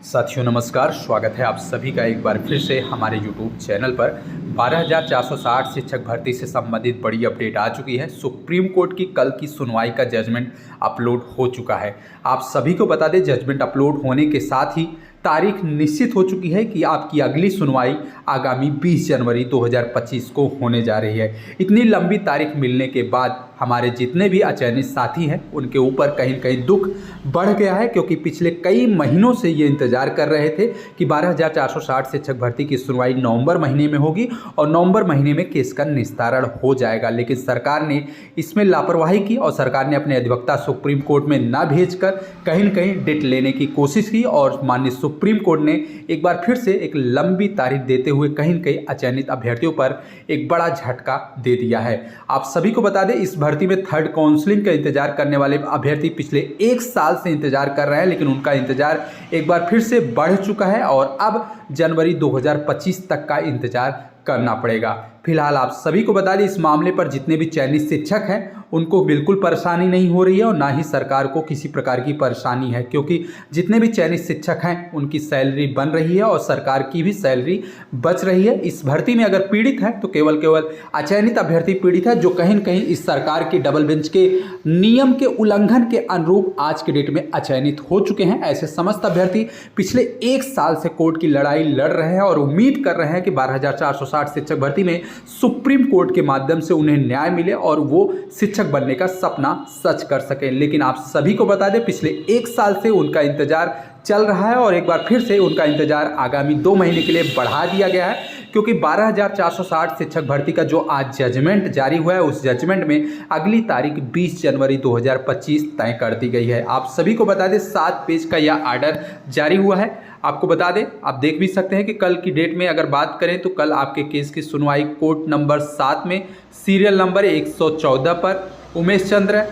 साथियों नमस्कार, स्वागत है आप सभी का एक बार फिर से हमारे यूट्यूब चैनल पर। 12,460 शिक्षक भर्ती से संबंधित बड़ी अपडेट आ चुकी है। सुप्रीम कोर्ट की कल की सुनवाई का जजमेंट अपलोड हो चुका है। आप सभी को बता दें, जजमेंट अपलोड होने के साथ ही तारीख निश्चित हो चुकी है कि आपकी अगली सुनवाई आगामी 20 जनवरी 2025 को होने जा रही है। इतनी लंबी तारीख मिलने के बाद हमारे जितने भी अचयनित साथी हैं उनके ऊपर कहीं न कहीं दुख बढ़ गया है, क्योंकि पिछले कई महीनों से ये इंतजार कर रहे थे कि 12,460 शिक्षक भर्ती की सुनवाई नवंबर महीने में होगी और नवंबर महीने में केस का निस्तारण हो जाएगा। लेकिन सरकार ने इसमें लापरवाही की और सरकार ने अपने अधिवक्ता सुप्रीम कोर्ट में न भेजकर कहीं न कहीं डेट लेने की कोशिश की और माननीय सुप्रीम कोर्ट ने एक बार फिर से एक लंबी तारीख देते हुए कहीं न कहीं अचयनित अभ्यर्थियों पर एक बड़ा झटका दे दिया है। आप सभी को बता दें, इस भर्ती में थर्ड काउंसलिंग का इंतजार करने वाले अभ्यर्थी पिछले 1 साल से इंतजार कर रहे हैं, लेकिन उनका इंतजार एक बार फिर से बढ़ चुका है और अब जनवरी 2025 तक का इंतजार करना पड़ेगा। फिलहाल आप सभी को बता दें, इस मामले पर जितने भी चयनित शिक्षक हैं उनको बिल्कुल परेशानी नहीं हो रही है और ना ही सरकार को किसी प्रकार की परेशानी है, क्योंकि जितने भी चयनित शिक्षक हैं उनकी सैलरी बन रही है और सरकार की भी सैलरी बच रही है। इस भर्ती में अगर पीड़ित है तो केवल अचयनित अभ्यर्थी पीड़ित है, जो कहीं न कहीं इस सरकार की डबल बेंच के नियम के उल्लंघन के अनुरूप आज के डेट में अचयनित हो चुके हैं। ऐसे समस्त अभ्यर्थी पिछले 1 साल से कोर्ट की लड़ाई लड़ रहे हैं और उम्मीद कर रहे हैं कि 12,460 शिक्षक भर्ती में सुप्रीम कोर्ट के माध्यम से उन्हें न्याय मिले और वो शिक्षक बनने का सपना सच कर सकें। लेकिन आप सभी को बता दें, पिछले 1 साल से उनका इंतजार चल रहा है और एक बार फिर से उनका इंतजार आगामी 2 महीने के लिए बढ़ा दिया गया है, क्योंकि 12,460 शिक्षक भर्ती का जो आज जजमेंट जारी हुआ है उस जजमेंट में अगली तारीख 20 जनवरी 2025 तय कर दी गई है। आप सभी को बता दें, 7 पेज का यह आर्डर जारी हुआ है। आपको बता दें, आप देख भी सकते हैं कि कल की डेट में अगर बात करें तो कल आपके केस की सुनवाई कोर्ट नंबर 7 में सीरियल नंबर 114 पर उमेश चंद्र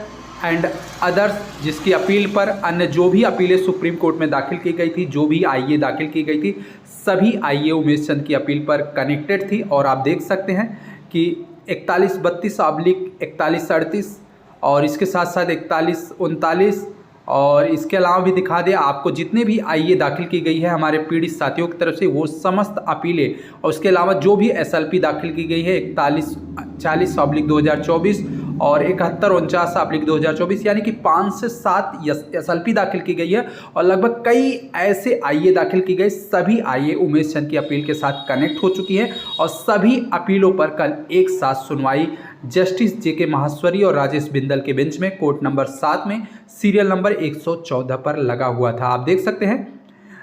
एंड अदर्स, जिसकी अपील पर अन्य जो भी अपीलें सुप्रीम कोर्ट में दाखिल की गई थी, जो भी आईए दाखिल की गई थी, सभी आईए उमेश चंद्र की अपील पर कनेक्टेड थी। और आप देख सकते हैं कि 4132/4138 और इसके साथ साथ 4139 और इसके अलावा भी दिखा दें आपको जितने भी आईए दाखिल की गई है हमारे पीड़ित साथियों की तरफ से, वो समस्त अपीलें और उसके अलावा जो भी एसएलपी दाखिल की गई है 4140/2024 और 7149/2024, यानी कि 5 से 7 एसएलपी दाखिल की गई है और लगभग कई ऐसे आईए दाखिल की गई। सभी आईए उमेश चंद्र की अपील के साथ कनेक्ट हो चुकी है और सभी अपीलों पर कल एक साथ सुनवाई जस्टिस जेके माहेश्वरी और राजेश बिंदल के बेंच में कोर्ट नंबर 7 में सीरियल नंबर 114 पर लगा हुआ था। आप देख सकते हैं,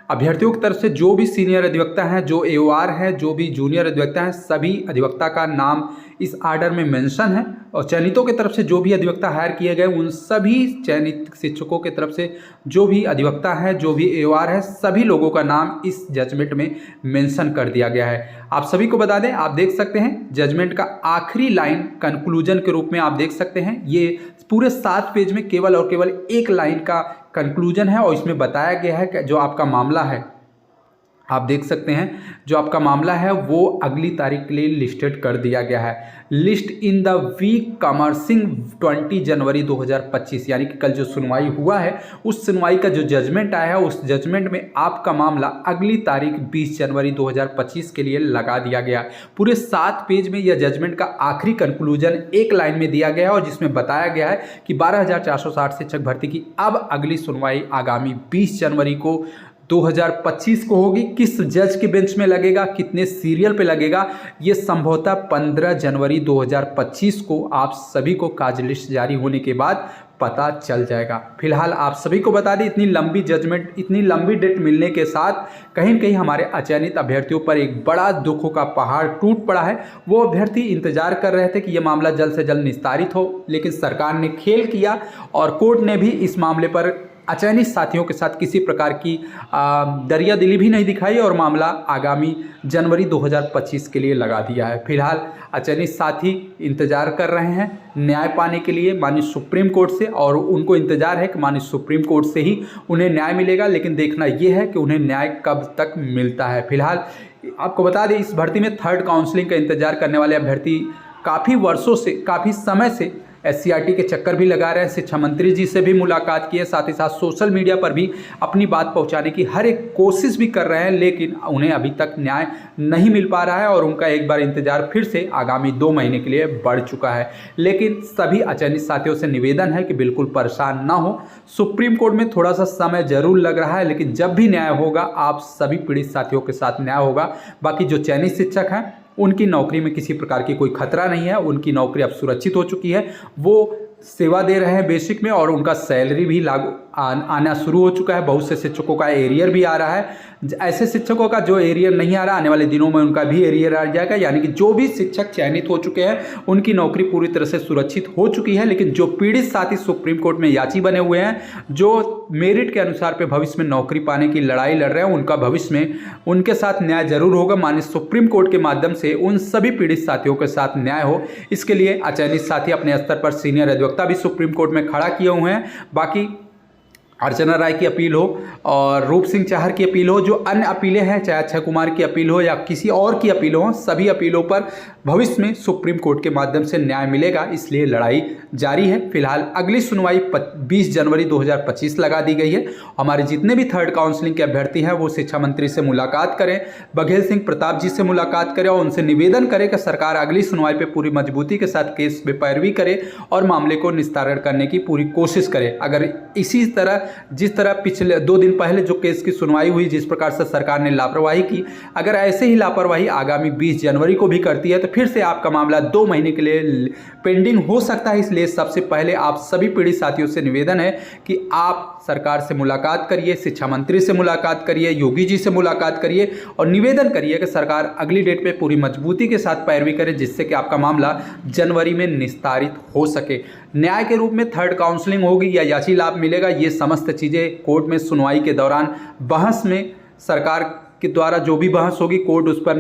अभ्यर्थियों की तरफ से जो भी सीनियर अधिवक्ता हैं, जो एओआर हैं, जो भी जूनियर अधिवक्ता हैं, सभी अधिवक्ता का नाम इस आर्डर में मेंशन है और चयनितों की तरफ से जो भी अधिवक्ता हायर किए गए उन सभी चयनित शिक्षकों की तरफ से जो भी अधिवक्ता हैं, जो भी एओआर है, सभी लोगों का नाम इस जजमेंट में मेंशन कर दिया गया है। आप सभी को बता दें, आप देख सकते हैं जजमेंट का आखिरी लाइन कंक्लूजन के रूप में आप देख सकते हैं। ये पूरे 7 पेज में केवल और केवल एक लाइन का कंक्लूजन है और इसमें बताया गया है कि जो आपका मामला है, आप देख सकते हैं, जो आपका मामला है वो अगली तारीख के लिए लिस्टेड कर दिया गया है। लिस्ट इन द वीक कमर्सिंग 20 जनवरी 2025, यानी कि कल जो सुनवाई हुआ है उस सुनवाई का जो जजमेंट आया है उस जजमेंट में आपका मामला अगली तारीख 20 जनवरी 2025 के लिए लगा दिया गया। पूरे 7 पेज में यह जजमेंट का आखिरी कंक्लूजन एक लाइन में दिया गया है और जिसमें बताया गया है कि 12,460 शिक्षक भर्ती की अब अगली सुनवाई आगामी 20 जनवरी को 2025 को होगी। किस जज के बेंच में लगेगा, कितने सीरियल पे लगेगा, ये संभवतः 15 जनवरी 2025 को आप सभी को काज लिस्ट जारी होने के बाद पता चल जाएगा। फिलहाल आप सभी को बता दें, इतनी लंबी जजमेंट, इतनी लंबी डेट मिलने के साथ कहीं न कहीं हमारे अचयनित अभ्यर्थियों पर एक बड़ा दुखों का पहाड़ टूट पड़ा है। वो अभ्यर्थी इंतजार कर रहे थे कि ये मामला जल्द से जल्द निस्तारित हो, लेकिन सरकार ने खेल किया और कोर्ट ने भी इस मामले पर अचयनित साथियों के साथ किसी प्रकार की दरिया दिली भी नहीं दिखाई और मामला आगामी जनवरी 2025 के लिए लगा दिया है। फिलहाल अचयनित साथी इंतजार कर रहे हैं न्याय पाने के लिए माननीय सुप्रीम कोर्ट से और उनको इंतजार है कि माननीय सुप्रीम कोर्ट से ही उन्हें न्याय मिलेगा, लेकिन देखना यह है कि उन्हें न्याय कब तक मिलता है। फिलहाल आपको बता दें, इस भर्ती में थर्ड काउंसलिंग का इंतजार करने वाले अभ्यर्थी काफ़ी वर्षों से, काफ़ी समय से SCRT के चक्कर भी लगा रहे हैं, शिक्षा मंत्री जी से भी मुलाकात की है, साथ ही साथ सोशल मीडिया पर भी अपनी बात पहुंचाने की हर एक कोशिश भी कर रहे हैं, लेकिन उन्हें अभी तक न्याय नहीं मिल पा रहा है और उनका एक बार इंतजार फिर से आगामी 2 महीने के लिए बढ़ चुका है। लेकिन सभी अचयनित साथियों से निवेदन है कि बिल्कुल परेशान ना हो। सुप्रीम कोर्ट में थोड़ा सा समय जरूर लग रहा है, लेकिन जब भी न्याय होगा आप सभी पीड़ित साथियों के साथ न्याय होगा। बाकी जो चयनित शिक्षक हैं उनकी नौकरी में किसी प्रकार की कोई खतरा नहीं है, उनकी नौकरी अब सुरक्षित हो चुकी है, वो सेवा दे रहे हैं बेसिक में और उनका सैलरी भी आना शुरू हो चुका है। बहुत से शिक्षकों का एरियर भी आ रहा है। ऐसे शिक्षकों का जो एरियर नहीं आ रहा, आने वाले दिनों में उनका भी एरियर आ जाएगा, यानी कि जो भी शिक्षक चयनित हो चुके हैं उनकी नौकरी पूरी तरह से सुरक्षित हो चुकी है। लेकिन जो पीड़ित साथी सुप्रीम कोर्ट में याची बने हुए हैं, जो मेरिट के अनुसार पे भविष्य में नौकरी पाने की लड़ाई लड़ रहे हैं, उनका भविष्य में उनके साथ न्याय जरूर होगा। माननीय सुप्रीम कोर्ट के माध्यम से उन सभी पीड़ित साथियों के साथ न्याय हो, इसके लिए अचयनित साथी अपने स्तर पर सीनियर अधिवक्ता भी सुप्रीम कोर्ट में खड़ा किए हुए हैं। बाकी अर्चना राय की अपील हो और रूप सिंह चाहर की अपील हो, जो अन्य अपीलें हैं, चाहे अक्षय कुमार की अपील हो या किसी और की अपील हो, सभी अपीलों पर भविष्य में सुप्रीम कोर्ट के माध्यम से न्याय मिलेगा, इसलिए लड़ाई जारी है। फिलहाल अगली सुनवाई 20 जनवरी 2025 लगा दी गई है। हमारे जितने भी थर्ड काउंसलिंग के अभ्यर्थी हैं वो शिक्षा मंत्री से मुलाकात करें, बघेल सिंह प्रताप जी से मुलाकात करें और उनसे निवेदन करें कि सरकार अगली सुनवाई पर पूरी मजबूती के साथ केस में पैरवी करे और मामले को निस्तारण करने की पूरी कोशिश करे। अगर इसी तरह जिस तरह पिछले 2 दिन पहले जो केस की सुनवाई हुई, जिस प्रकार से सरकार ने लापरवाही की, अगर ऐसे ही लापरवाही आगामी 20 जनवरी को भी करती है तो फिर से आपका मामला 2 महीने के लिए पेंडिंग हो सकता है। इसलिए सबसे पहले आप सभी पीड़ित साथियों से निवेदन है कि आप सरकार से मुलाकात करिए, शिक्षा मंत्री से मुलाकात करिए, योगी जी से मुलाकात करिए और निवेदन करिए कि सरकार अगली डेट पे पूरी मजबूती के साथ पैरवी करे, जिससे कि आपका मामला जनवरी में निस्तारित हो सके। न्याय के रूप में थर्ड काउंसलिंग होगी या याची लाभ मिलेगा, ये समस्त चीज़ें कोर्ट में सुनवाई के दौरान बहस में सरकार के द्वारा जो भी बहस होगी, कोर्ट उस पर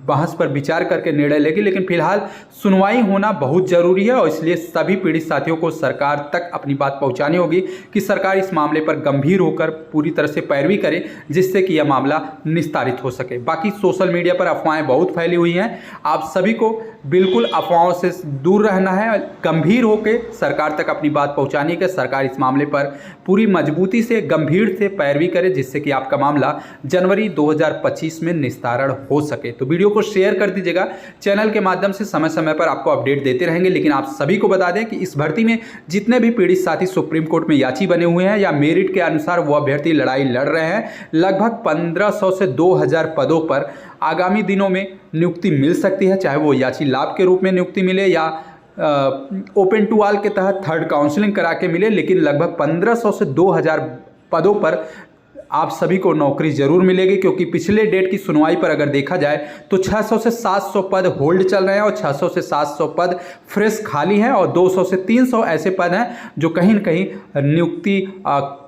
बहस पर विचार करके निर्णय लेगी। लेकिन फिलहाल सुनवाई होना बहुत ज़रूरी है और इसलिए सभी पीड़ित साथियों को सरकार तक अपनी बात पहुंचानी होगी कि सरकार इस मामले पर गंभीर होकर पूरी तरह से पैरवी करे, जिससे कि यह मामला निस्तारित हो सके। बाकी सोशल मीडिया पर अफवाहें बहुत फैली हुई हैं, आप सभी को बिल्कुल अफवाहों से दूर रहना है, गंभीर होकर सरकार तक अपनी बात पहुँचानी है। सरकार इस मामले पर पूरी मजबूती से गंभीर से पैरवी करे, जिससे कि आपका मामला जनवरी 2025 में निस्तारण हो सके। तो वीडियो को शेयर कर दीजिएगा। चैनल के माध्यम से समय समय पर आपको अपडेट देते रहेंगे। लेकिन आप सभी को बता दें कि इस भर्ती में जितने भी पीड़ित साथी सुप्रीम कोर्ट में याची बने हुए हैं या मेरिट के अनुसार वो अभ्यर्थी लड़ाई लड़ रहे हैं, लगभग 1500 से 2000 पदों पर आगामी दिनों में नियुक्ति मिल सकती है, चाहे वो याची लाभ के रूप में नियुक्ति मिले या ओपन टू ऑल के तहत थर्ड काउंसलिंग करा के मिले। लेकिन लगभग 1500 से 2000 पदों पर आप सभी को नौकरी जरूर मिलेगी, क्योंकि पिछले डेट की सुनवाई पर अगर देखा जाए तो 600 से 700 पद होल्ड चल रहे हैं और 600 से 700 पद फ्रेश खाली हैं और 200 से 300 ऐसे पद हैं जो कहीं न कहीं नियुक्ति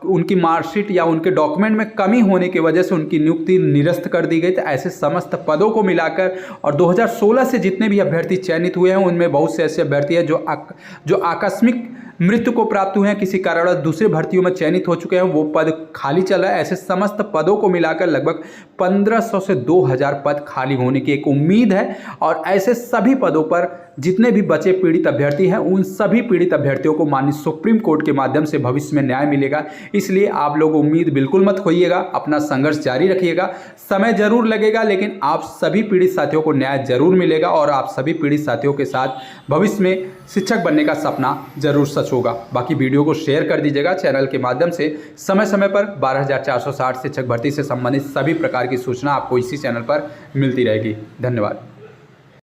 उनकी मार्कशीट या उनके डॉक्यूमेंट में कमी होने की वजह से उनकी नियुक्ति निरस्त कर दी गई। तो ऐसे समस्त पदों को मिलाकर और 2016 से जितने भी अभ्यर्थी चयनित हुए हैं उनमें बहुत से ऐसे अभ्यर्थी हैं जो आकस्मिक मृत्यु को प्राप्त हुए हैं, किसी कारणवश दूसरे भर्तियों में चयनित हो चुके हैं, वो पद खाली चल रहा है। ऐसे समस्त पदों को मिलाकर लगभग 1500 से 2000 पद खाली होने की एक उम्मीद है और ऐसे सभी पदों पर जितने भी बचे पीड़ित अभ्यर्थी हैं उन सभी पीड़ित अभ्यर्थियों को माननीय सुप्रीम कोर्ट के माध्यम से भविष्य में न्याय मिलेगा। इसलिए आप लोग उम्मीद बिल्कुल मत खोइएगा, अपना संघर्ष जारी रखिएगा। समय जरूर लगेगा, लेकिन आप सभी पीड़ित साथियों को न्याय जरूर मिलेगा और आप सभी पीड़ित साथियों के साथ भविष्य में शिक्षक बनने का सपना जरूर सच होगा। बाकी वीडियो को शेयर कर दीजिएगा। चैनल के माध्यम से समय समय पर 12460 शिक्षक भर्ती से संबंधित सभी प्रकार की सूचना आपको इसी चैनल पर मिलती रहेगी। धन्यवाद।